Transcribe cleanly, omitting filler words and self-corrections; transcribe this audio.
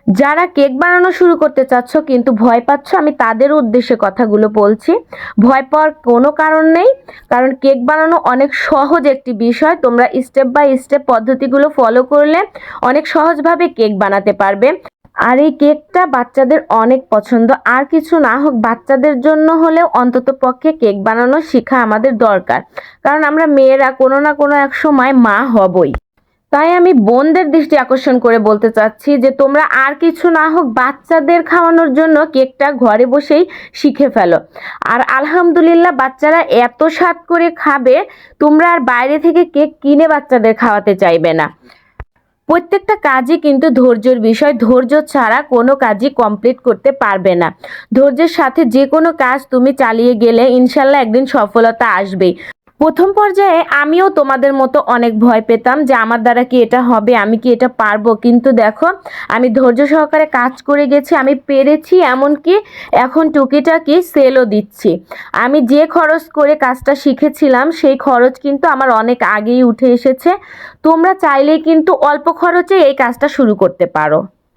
যারা কেক বানানো শুরু করতে চাচ্ছ কিন্তু ভয় পাচ্ছ, আমি তাদের উদ্দেশ্যে কথাগুলো বলছি। ভয় পাওয়ার কোনো কারণ নেই, কারণ কেক বানানো অনেক সহজ একটি বিষয়। তোমরা স্টেপ বাই স্টেপ পদ্ধতিগুলো ফলো করলে অনেক সহজভাবে কেক বানাতে পারবে। আর এই কেকটা বাচ্চাদের অনেক পছন্দ। আর কিছু না হোক, বাচ্চাদের জন্য হলেও অন্তত পক্ষে কেক বানানো শেখা আমাদের দরকার, কারণ আমরা মেয়েরা কোনো না কোনো এক সময় মা হবই। তাই আমি বোনদের দৃষ্টি আকর্ষণ করে বলতে চাচ্ছি যে তোমরা আর কিছু না হোক বাচ্চাদের খাওয়ানোর জন্য কেকটা ঘরে বসেই শিখে ফেলো। আর আলহামদুলিল্লাহ, বাচ্চারা এত স্বাদ করে খাবে, তোমরা আর বাইরে থেকে কেক কিনে বাচ্চাদের খাওয়াতে চাইবে না। প্রত্যেকটা কাজই কিন্তু ধৈর্যের বিষয়। ধৈর্য ছাড়া কোনো কাজই কমপ্লিট করতে পারবে না। ধৈর্যের সাথে যে কোনো কাজ তুমি চালিয়ে গেলে ইনশাল্লাহ একদিন সফলতা আসবেই। প্রথম পর্যায়ে আমিও তোমাদের মতো অনেক ভয় পেতাম যে আমার দ্বারা কি এটা হবে, আমি কি এটা পারবো। কিন্তু দেখো, আমি ধৈর্য সহকারে কাজ করে গেছি, আমি পেরেছি, এমনকি এখন টুকিটাকি সেলও দিচ্ছি। আমি যে খরচ করে কাজটা শিখেছিলাম সেই খরচ কিন্তু আমার অনেক আগেই উঠে এসেছে। তোমরা চাইলেই কিন্তু অল্প খরচে এই কাজটা শুরু করতে পারো।